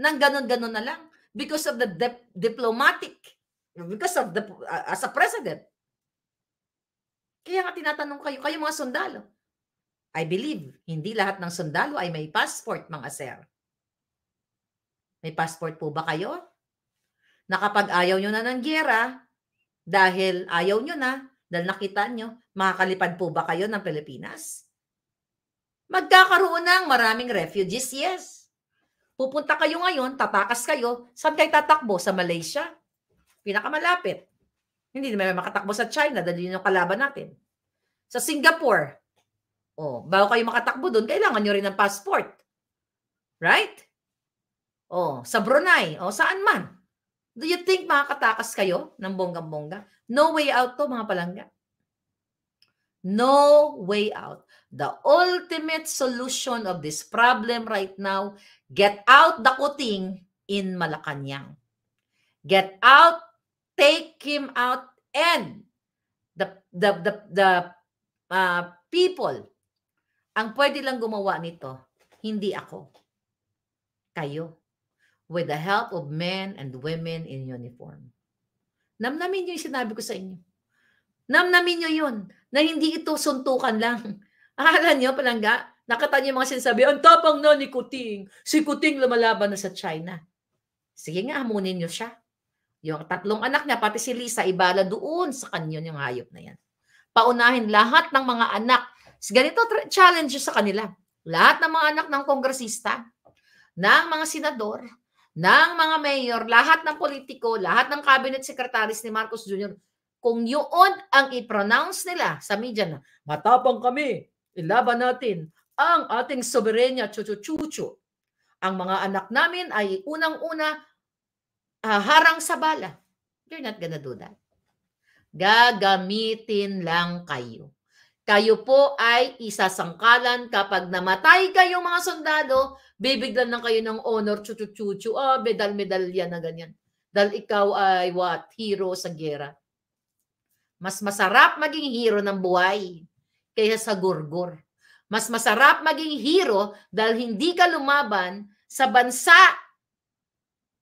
nang ganon-ganon na lang. Because of the diplomatic, because of as a president. Kaya nga tinatanong kayo mga sundalo. I believe, hindi lahat ng sundalo ay may passport, mga sir. May passport po ba kayo? Na kapag ayaw nyo na ng giyera, Dahil ayaw nyo na, dahil nakita nyo, makakalipad po ba kayo ng Pilipinas? Magkakaroon ng maraming refugees, yes. Pupunta kayo ngayon, tatakas kayo, saan kayo tatakbo? Sa Malaysia? Pinakamalapit. Hindi naman makatakbo sa China dahil yun yung kalaban natin. Sa Singapore, bago kayo makatakbo doon, kailangan nyo rin ng passport. Right? Sa Brunei, saan man. Do you think makakatakas kayo ng bonggang-bongga? No way out to, mga palangga. No way out. The ultimate solution of this problem right now, get out the Kuting in Malacanang. Get out, take him out, and the people, ang pwede lang gumawa nito, hindi ako. Kayo. With the help of men and women in uniform. Namnamin nyo yung sinabi ko sa inyo. Namnamin nyo yun, na hindi ito suntukan lang. Akala nyo, palangga, nakita nyo yung mga sinasabi, ang tapang na ni Kuting. Si Kuting lumalaban na sa China. Sige nga, hamunin nyo siya. Yung 3 anak niya, pati si Lisa, ibala doon sa kanyon yung hayop na yan. Paunahin lahat ng mga anak. Ganito challenge sa kanila. Lahat ng mga anak ng kongresista, ng mga senador, ng mga mayor, lahat ng politiko, lahat ng cabinet secretaries ni Marcos Jr., kung yun ang i-pronounce nila sa media na, matapang kami, ilaban natin ang ating soberenya, chuchu-chuchu. Ang mga anak namin ay unang-una harang sa bala. You're not gonna do that. Gagamitin lang kayo. Kayo po ay isasangkalan kapag namatay kayong mga sundalo, bibiglan lang kayo ng honor, chuchu-chuchu, medal-medalya na ganyan. Dahil ikaw ay hero sa gera. Mas masarap maging hero ng buhay kaysa sa gurgur. Mas masarap maging hero dahil hindi ka lumaban sa bansa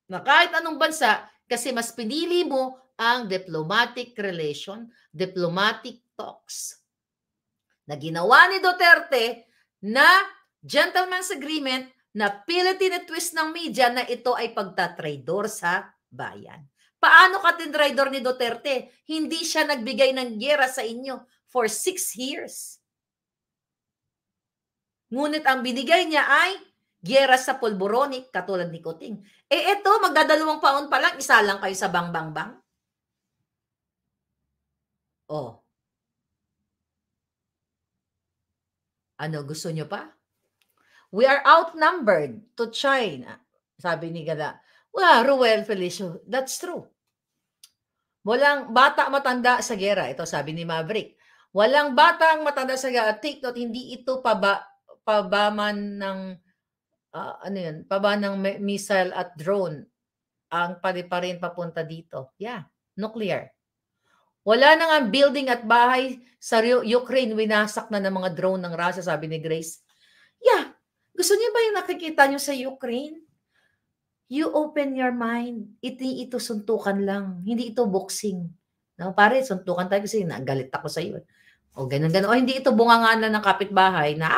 na kahit anong bansa kasi mas pinili mo ang diplomatic relation, diplomatic talks na ginawa ni Duterte na gentleman's agreement na pilit tinitwist ng media na ito ay pagtatraidor sa bayan. Paano ka tinraidor ni Duterte? Hindi siya nagbigay ng giyera sa inyo for 6 years. Ngunit ang binigay niya ay giyera sa pulboronic katulad ni Kuting. Ito, magdadalawang taon pa lang, isa lang kayo sa bang-bang-bang. Ano, gusto nyo pa? We are outnumbered to China. Sabi ni Gala. Ruel Felicio, that's true. Walang bata matanda sa gera. Ito sabi ni Maverick. Walang batang matanda sa gera. Take note, hindi ito pabaman ng ng missile at drone ang paliparin papunta dito. Yeah, nuclear. Wala na nga building at bahay sa Ukraine, winasak na ng mga drone ng Russia, sabi ni Grace. Yeah, gusto niyo ba yung nakikita niyo sa Ukraine? You open your mind. Ito suntukan lang. Hindi ito boxing. No, pare, suntukan tayo kasi nagalit ako sa iyo. Ganun. Hindi ito bungangaan lang ng kapitbahay na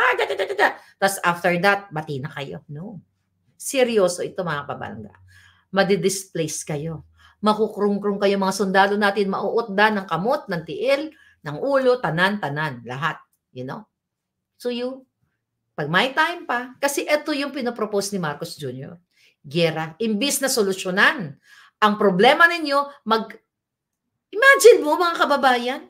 tapos after that, bati na kayo. No. Seryoso ito, mga pabalangga. Madidisplace kayo. Makukrung-krung kayo mga sundalo natin, mauutda ng kamot, ng tiil, ng ulo, tanan-tanan, lahat. You know? So pag may time pa, kasi ito yung pinapropose ni Marcos Jr., gera, imbis na solusyonan ang problema ninyo, imagine mo mga kababayan,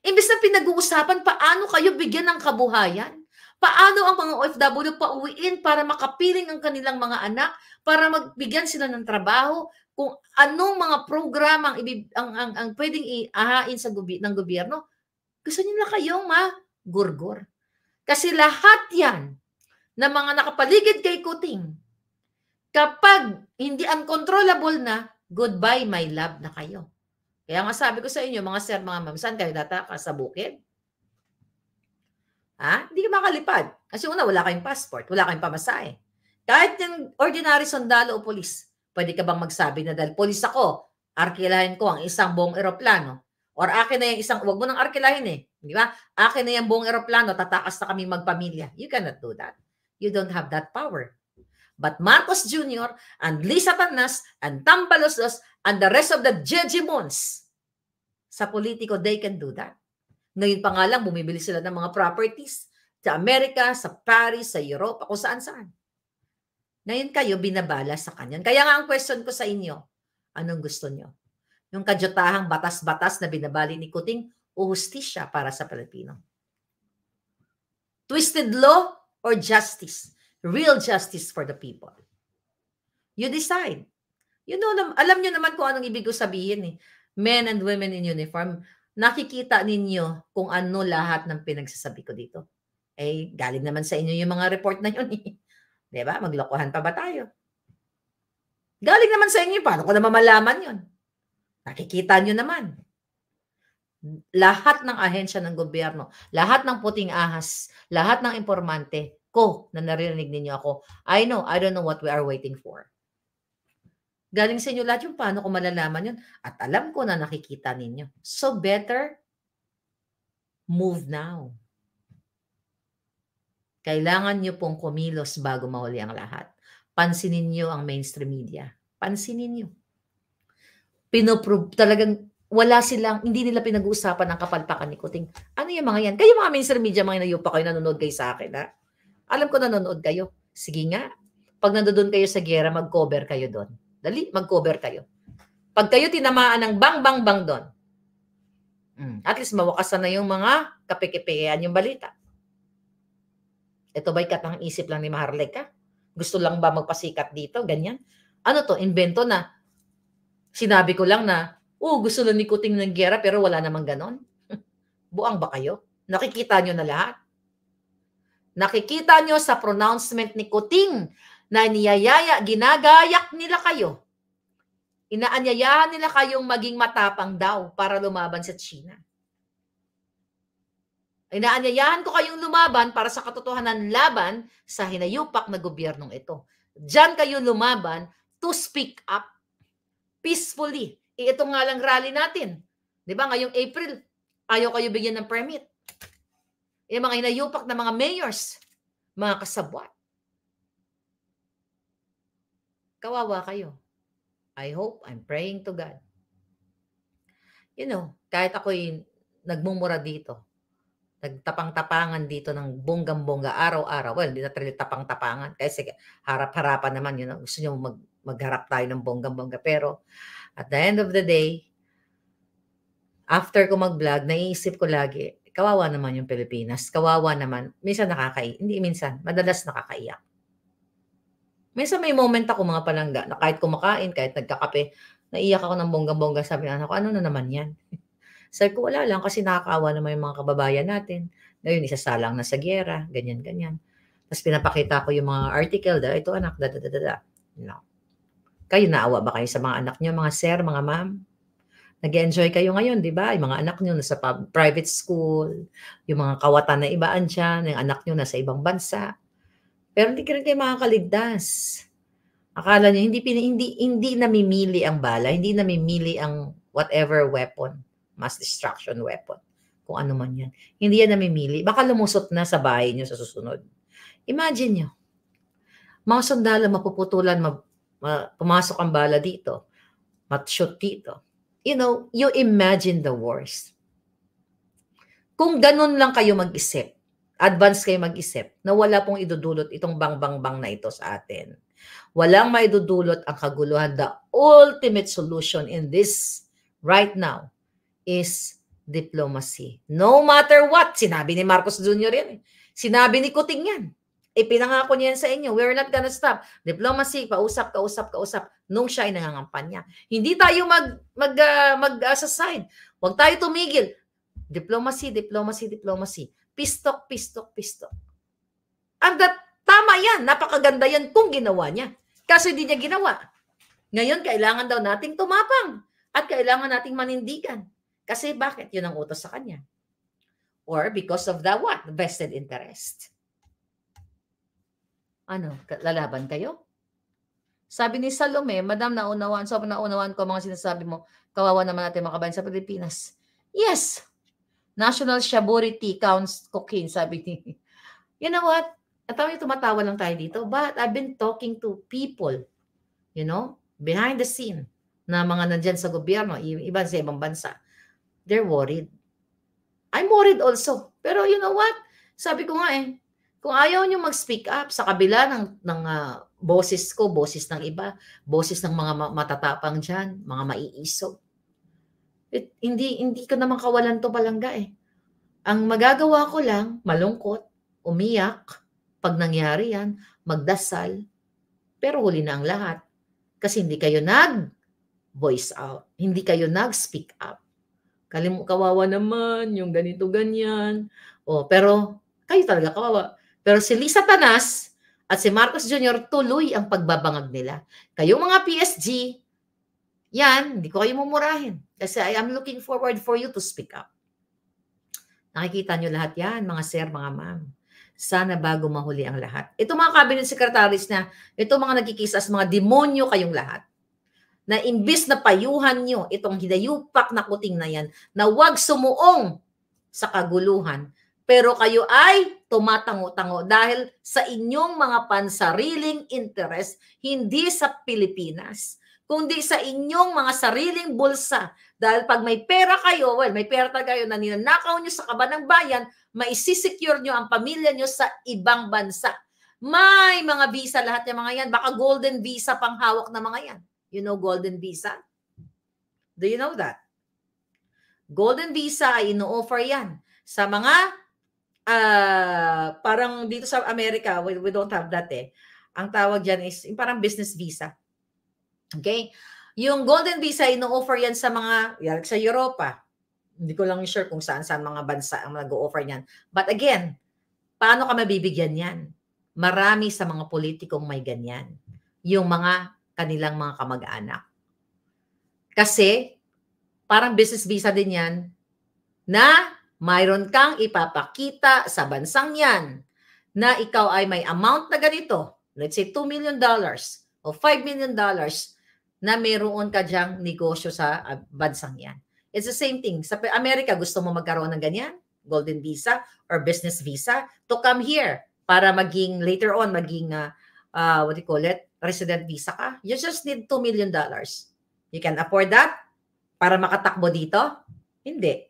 imbis na pinag-uusapan paano kayo bigyan ng kabuhayan, paano ang mga OFW pauwiin para makapiling ang kanilang mga anak, para magbigyan sila ng trabaho, kung anong mga programang ang pwedeng iahain ng gobyerno, gusto nila kayong magurgur. Kasi lahat yan na mga nakapaligid kay Kuting, kapag hindi uncontrollable na, goodbye my love na kayo. Kaya nga sabi ko sa inyo, mga sir, mga ma'am, saan kayo tatakas? Sa bukid? Hindi ka makalipad. Kasi wala kayong passport, wala kayong pamasahe. Kahit yung ordinary sundalo o polis, pwede ka bang magsabi na dahil polis ako, arkilahin ko ang isang buong eroplano, or akin na yung isang, wag mo nang arkilahin di ba? Akin na yung buong eroplano, tatakas na kami magpamilya. You cannot do that. You don't have that power. But Marcos Jr. and Lisa Tanas and Tambaloslos and the rest of the Jejimons Sa politiko, they can do that. Ngayon pa nga lang, bumibili sila ng mga properties sa Amerika, sa Paris, sa Europe, kung saan-saan. Ngayon kayo, binabala sa kanyan. Kaya nga ang question ko sa inyo, anong gusto nyo? Yung kadyotahang batas-batas na binabali ni Kuting o hustisya para sa Pilipino? Twisted law or justice? Real justice for the people. You decide. You know, alam nyo naman kung anong ibig ko sabihin eh. Men and women in uniform, nakikita ninyo kung ano lahat ng pinagsasabi ko dito. Eh, galing naman sa inyo yung mga report na yun eh. Diba? Maglokohan pa ba tayo? Galing naman sa inyo, paano ko naman malaman yun? Nakikita nyo naman. Lahat ng ahensya ng gobyerno, lahat ng puting ahas, lahat ng informante ko na narinig ninyo ako, I don't know what we are waiting for. Galing sa inyo lahat yung paano ko malalaman yun. At alam ko na nakikita ninyo. So better, move now. Kailangan nyo pong kumilos bago mahuli ang lahat. Pansinin nyo ang mainstream media. Pansinin nyo. Pinoprove, talagang wala silang, hindi nila pinag-uusapan ang kapalpakan ni Kuting. Ano yung mga yan? Kayo mga mainstream media, mga inayupa kayo, nanonood kayo sa akin, ha? Alam ko nanonood kayo. Sige nga. Pag nandoon kayo sa gera, mag-cover kayo doon. Dali, mag-cover kayo. Pag kayo tinamaan ng bang-bang-bang doon, at least mawakasan na yung mga kapikipikian yung balita. Ito ba'y katang isip lang ni Maharlika? Gusto lang ba magpasikat dito? Ganyan. Ano to? Invento na. Sinabi ko lang na, gusto lang ni Kuting ng gera pero wala namang ganon. Buang ba kayo? Nakikita nyo na lahat. Nakikita nyo sa pronouncement ni Kuting na niyayaya, ginagayak nila kayo. Inaanyayahan nila kayong maging matapang daw para lumaban sa China. Inaanyayahan ko kayong lumaban para sa katotohanan laban sa hinayupak na gobyernong ito. Diyan kayo lumaban to speak up peacefully. Ito nga lang rally natin. Di ba? Ngayong April, ayaw kayo bigyan ng permit. Yung mga hinayupak na mga mayors, mga kasabwat. Kawawa kayo. I hope, I'm praying to God. You know, kahit ako'y nagmumura dito, nagtapang-tapangan dito ng bonggang-bongga araw-araw. Well, hindi na talaga tapang-tapangan. Kasi harap-harapan naman yun. Gusto nyo magharap tayo ng bonggang-bongga. Pero at the end of the day, after ko mag-vlog, naiisip ko lagi, kawawa naman yung Pilipinas. Kawawa naman. Minsan nakakaiyak. Hindi minsan. Madalas nakakaiyak. Minsan may moment ako mga palangga na kahit kumakain, kahit nagkakape, naiyak ako ng bonggang-bongga. Sabi na ako, ano na naman yan? Sabi ko, wala lang kasi nakakaawa naman yung mga kababayan natin. Ngayon, isasalang na sa gyera, ganyan-ganyan. Tapos pinapakita ko yung mga article, ito anak, No. Kayo naawa ba kayo sa mga anak nyo, mga sir, mga ma'am? Nag-enjoy kayo ngayon, di ba? Yung mga anak nyo nasa private school, yung mga kawatan na ibaan dyan, yung anak nyo nasa ibang bansa. Pero hindi ka rin kayo makakaligtas. Akala nyo, hindi namimili ang bala, hindi namimili ang whatever weapon. Mass destruction weapon. Kung ano man yan. Hindi yan namimili. Baka lumusot na sa bahay nyo sa susunod. Imagine nyo. Mga sundalo mapuputulan, pumasok ang bala dito. Mat-shoot dito. You know, you imagine the worst. Kung ganun lang kayo mag-isip, advance kayo mag-isip, na wala pong idudulot itong bang-bang-bang na ito sa atin. Walang maidudulot ang kaguluhan. The ultimate solution in this right now is diplomacy. No matter what. Sinabi ni Marcos Jr. yan. Sinabi ni Kuting yan. Ipinangako niya yan sa inyo. We're not gonna stop. Diplomacy, kausap. Nung siya ay nangangampanya. Hindi tayo mag-asaside. Huwag tayo tumigil. Diplomacy. Pistok. And tama yan. Napakaganda yan kung ginawa niya. Kasi hindi niya ginawa. Ngayon, kailangan daw nating tumapang. At kailangan nating manindigan. Kasi bakit? Yun ang utos sa kanya. Or because of the what? Vested interest. Ano? Lalaban kayo? Sabi ni Salome, Madam, naunawaan ko mga sinasabi mo, kawawa naman natin mga kabayan sa Pilipinas. Yes. National Shaburity counts cocaine, sabi ni. You know what? At tumatawa lang tayo dito. But I've been talking to people, you know, behind the scene, na mga nandyan sa gobyerno, iba sa ibang bansa. they're worried. I'm worried also. Pero you know what? Sabi ko nga kung ayaw niyo mag-speak up sa kabila ng boses ko, boses ng iba, boses ng mga matatapang diyan, mga maiisog. Hindi ko naman kawalan to palangga Ang magagawa ko lang, malungkot, umiyak, pag nangyari yan, magdasal, pero huli na ang lahat. Kasi hindi kayo nag-voice out, hindi kayo nag-speak up. Kawawa naman, yung ganito, ganyan. Pero kayo talaga kawawa. Pero si Lisa Tanas at si Marcos Jr. tuloy ang pagbabangag nila. Kayong mga PSG, yan, hindi ko kayo mumurahin. Kasi I am looking forward for you to speak up. Nakikita nyo lahat yan, mga sir, mga ma'am. Sana bago mahuli ang lahat. Ito mga cabinet secretaries na, ito mga nagkikisas, mga demonyo kayong lahat. Na imbis na payuhan nyo itong hinayupak na kuting na yan, na huwag sumuong sa kaguluhan, pero kayo ay tumatango-tango dahil sa inyong mga pansariling interest, hindi sa Pilipinas, kundi sa inyong mga sariling bulsa. Dahil pag may pera kayo, may pera kayo na ninanakaw nyo sa kaban ng bayan, maisisecure nyo ang pamilya nyo sa ibang bansa. May mga visa lahat ng mga yan. Baka golden visa pang hawak na mga yan. You know golden visa? Do you know that? Golden visa ay ino-offer yan sa mga parang dito sa Amerika, we don't have that Ang tawag dyan is parang business visa. Okay? Yung golden visa, ino-offer yan sa mga, sa Europa. Hindi ko lang sure kung saan mga bansa ang nag-o-offer niyan. But again, paano ka mabibigyan yan? Marami sa mga politikong may ganyan. Yung mga kanilang mga kamag-anak. Kasi, parang business visa din yan na mayroon kang ipapakita sa bansang yan na ikaw ay may amount na ganito, let's say $2 million o $5 million na meron ka dyang negosyo sa bansang yan. It's the same thing. Sa Amerika, gusto mo magkaroon ng ganyan? Golden visa or business visa to come here para maging, later on, maging, what do you call it? Resident visa ka. You just need $2 million. You can afford that para makatakbo dito? Hindi.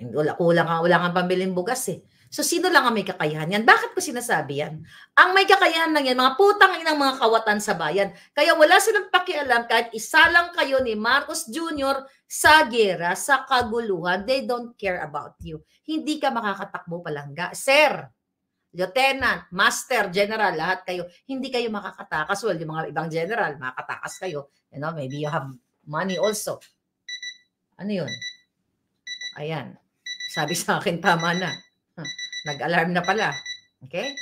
Wala kang pambiling bugas So, sino lang ang may kakayahan yan? Bakit ko sinasabi yan? Ang may kakayahan lang yan, mga putang inang mga kawatan sa bayan. Kaya wala silang pakialam kahit isa lang kayo ni Marcos Jr. sa gera, sa kaguluhan. They don't care about you. Hindi ka makakatakbo palangga. Sir, Lieutenant, Master, General, lahat kayo, hindi kayo makakatakas. Well, yung mga ibang general, makakatakas kayo. You know, maybe you have money also. Ano yun? Ayan. Sabi sa akin, tama na. Nag-alarm na pala. Okay?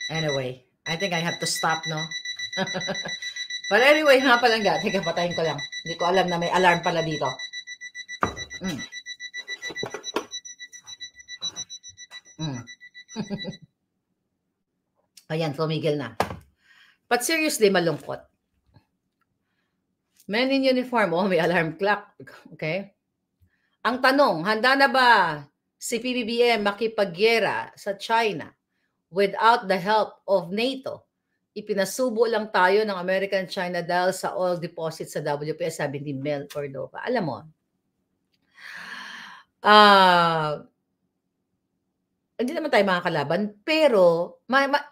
Anyway, I think I have to stop, no? But anyway, nga palangga. Teka, patayin ko lang. Hindi ko alam na may alarm pala dito. Ayan, tumigil na. But seriously, malungkot. Men in uniform. May alarm clock. Okay? Ang tanong, handa na ba si PBBM makipaggera sa China without the help of NATO? Ipinasubo lang tayo ng American China dahil sa oil deposit sa WPS, sabi ni Mel Cordova. Alam mo, hindi naman tayo makakalaban, pero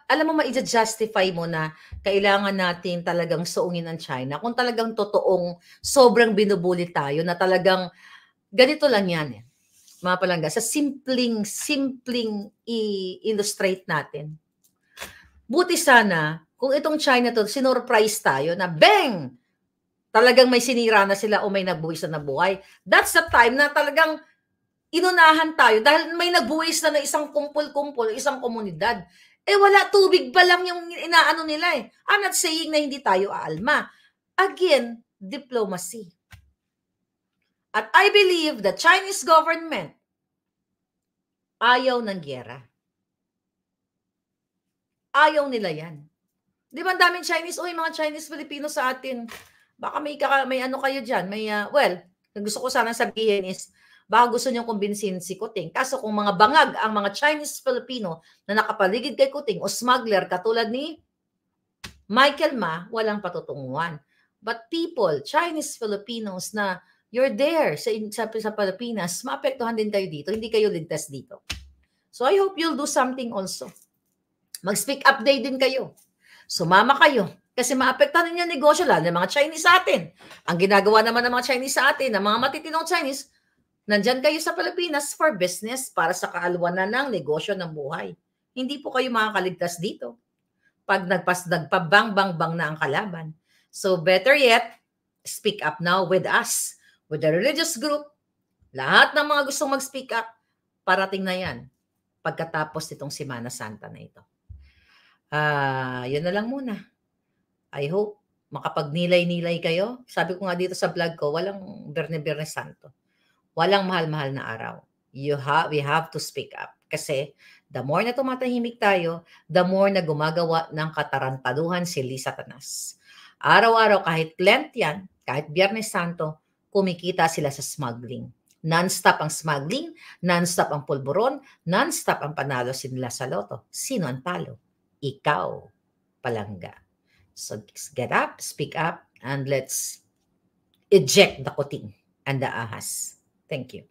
alam mo, ma-justify mo na kailangan natin talagang suungin ang China kung talagang totoong sobrang binubulit tayo na talagang ganito lang yan mga palangga. Sa simpleng i-illustrate natin. Buti sana, kung itong China to, sinurprise tayo na bang! Talagang may sinira na sila o may nabuwis na buhay. That's the time na talagang inunahan tayo dahil may nabuwis na isang kumpul-kumpul, isang komunidad. Wala, tubig pa lang yung inaano nila I'm not saying na hindi tayo aalma. Again, diplomacy. At I believe the Chinese government ayaw ng giyera. Ayaw nila yan. Di ba ang daming Chinese? Mga Chinese Filipino sa atin. Baka may ano kayo dyan. Gusto ko sana sabihin is, baka gusto niyong kumbinsin si Kuting. Kaso kung mga bangag ang mga Chinese Filipino na nakapaligid kay Kuting o smuggler katulad ni Michael Ma, walang patutunguhan. But people, Chinese Filipinos na you're there sa Pilipinas, maapektuhan din kayo dito. Hindi kayo ligtas dito. So I hope you'll do something also. Mag-speak up day din kayo. Sumama kayo. Kasi maapektuhan ninyo yung negosyo, lalo ng mga Chinese sa atin. Ang ginagawa naman ng mga Chinese sa atin, ng mga matitinong Chinese, nandyan kayo sa Pilipinas for business para sa kaalwanan ng negosyo ng buhay. Hindi po kayo makakaligtas dito pag nagpabang-bang-bang na ang kalaban. So better yet, speak up now with us, with the religious group. Lahat ng mga gustong mag-speak up, parating na yan pagkatapos itong Semana Santa na ito. Yun na lang muna. I hope makapagnilay-nilay kayo. Sabi ko nga dito sa vlog ko, walang Biyernes Santo. Walang mahal-mahal na araw. We have to speak up. Kasi the more na tumatahimik tayo, the more na gumagawa ng katarantaduhan si Satanas. Araw-araw, kahit Lent yan, kahit Biyernes Santo, kumikita sila sa smuggling. Non-stop ang smuggling, non-stop ang pulburon, non-stop ang panalo nila sa loto. Sino ang talo? Ikaw, palangga. So get up, speak up, and let's eject the kuting and the ahas. Thank you.